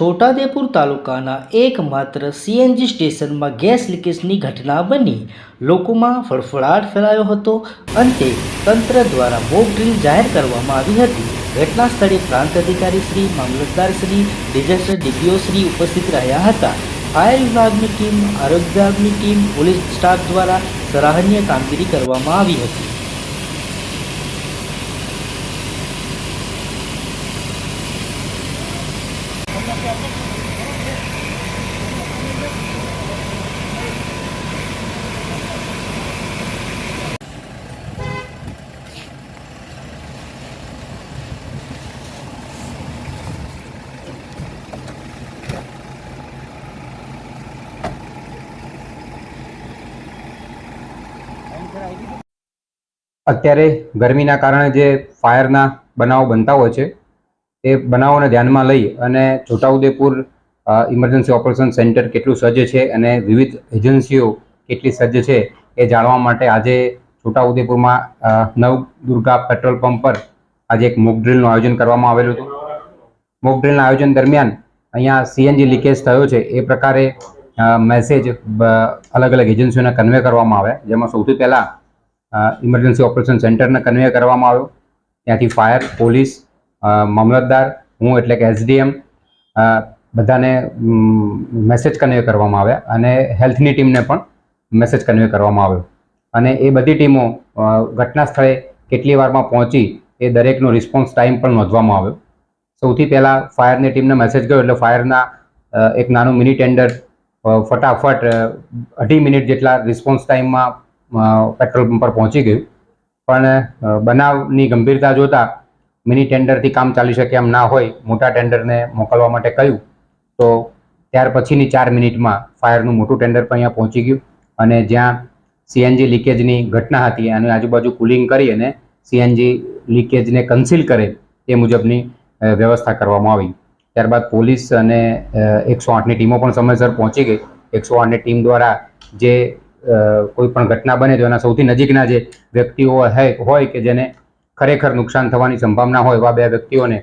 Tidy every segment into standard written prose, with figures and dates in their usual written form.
છોટાઉદેપુર તાલુકાના એકમાત્ર સીએનજી સ્ટેશનમાં ગેસ લીકેજની ઘટના બની લોકોમાં ફફડાટ ફેલાયો હતો। અંતે તંત્ર દ્વારા મોક ડ્રીલ જાહેર કરવામાં આવી હતી। ઘટના સ્થળે પ્રાંત અધિકારી શ્રી, મામલતદાર શ્રી, ડિઝાસ્ટર ડીપીઓ શ્રી ઉપસ્થિત રહ્યા હતા। ફાયર વિભાગની ટીમ, આરોગ્ય વિભાગની ટીમ, પોલીસ સ્ટાફ દ્વારા સરાહનીય કામગીરી કરવામાં આવી હતી। અત્યારે ગરમીના કારણે જે ફાયરના બનાવો બનતા હોય છે એ બનાવોને ધ્યાનમાં લઈ અને છોટાઉદેપુર ઇમરજન્સી ઓપરેશન સેન્ટર કેટલું સજ્જ છે અને વિવિધ એજન્સીઓ કેટલી સજ્જ છે એ જાણવા માટે આજે છોટાઉદેપુરમાં નવદુર્ગા પેટ્રોલ પંપ પર આજે એક મોક ડ્રીલનું આયોજન કરવામાં આવેલું હતું। મોક ડ્રીલના આયોજન દરમિયાન અહીંયા સીએનજી લીકેજ થયો છે એ પ્રકારે મેસેજ અલગ અલગ એજન્સીઓને કન્વે કરવામાં આવ્યા, જેમાં સૌથી પહેલાં ઇમરજન્સી ઓપરેશન સેન્ટરને કન્વે કરવામાં આવ્યો। ત્યાંથી ફાયર, પોલીસ, મામલતદાર, હું એટલે કે એસડીએમ બધાને મેસેજ કન્વે કરવામાં આવ્યા અને હેલ્થની ટીમને પણ મેસેજ કન્વે કરવામાં આવ્યો અને એ બધી ટીમો ઘટના સ્થળે કેટલી વારમાં પહોંચી એ દરેકનો રિસ્પોન્સ ટાઈમ પણ નોંધવામાં આવ્યો। સૌથી પહેલાં ફાયરની ટીમને મેસેજ ગયો એટલે ફાયરના એક નાનું મિની ટેન્ડર ફટાફટ 2.5 મિનિટ જેટલા રિસ્પોન્સ ટાઈમમાં પેટ્રોલ પંપ પર પહોંચી ગયું, પણ બનાવની ગંભીરતા જોતા મિની ટેન્ડરથી કામ ચાલી શકે એમ ના હોય, મોટા ટેન્ડરને મોકલવા માટે કહ્યું તો ત્યાર પછીની 4 મિનિટમાં ફાયરનું મોટું ટેન્ડર પણ અહીંયા પહોંચી ગયું અને જ્યાં સીએનજી લીકેજની ઘટના હતી અને આજુબાજુ કુલિંગ કરી અને સીએનજી લીકેજને કન્સીલ કરે એ મુજબની વ્યવસ્થા કરવામાં આવી। ત્યારબાદ પોલીસ અને 108ની ટીમો પણ સમયસર પહોંચી ગઈ। 108ની ટીમ દ્વારા જે કોઈ પણ ઘટના બને તો એના સૌથી નજીકના જે વ્યક્તિઓ હોય કે જેને ખરેખર નુકસાન થવાની સંભાવના હોય એવા 2 વ્યક્તિઓને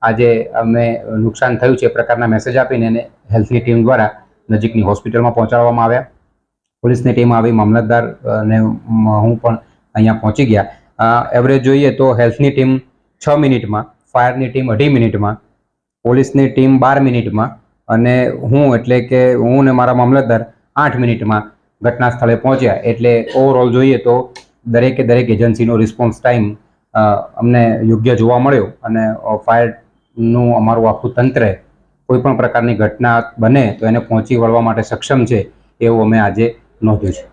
આજે અમે નુકસાન થયું છે એ પ્રકારના મેસેજ આપીને એને હેલ્થની ટીમ દ્વારા નજીકની હોસ્પિટલમાં પહોંચાડવામાં આવ્યા। પોલીસની ટીમ આવી, મામલતદાર અને હું પણ અહીંયા પહોંચી ગયા। એવરેજ જોઈએ તો હેલ્થની ટીમ 6 મિનિટમાં, ફાયરની ટીમ 2.5 મિનિટમાં, પોલીસની ટીમ 12 મિનિટમાં અને હું એટલે કે હું ને મારા મામલતદાર 8 મિનિટમાં ઘટના સ્થળે પહોંચ્યા। એટલે ઓવરઓલ જોઈએ તો દરેક એજન્સીનો રિસ્પોન્સ ટાઈમ અમને યોગ્ય જોવા મળ્યો અને ફાયરનું અમારું આખું તંત્ર કોઈ પણ પ્રકારની ઘટના બને તો એને પહોંચી વળવા માટે સક્ષમ છે એવું અમે આજે નોંધ્યું છે।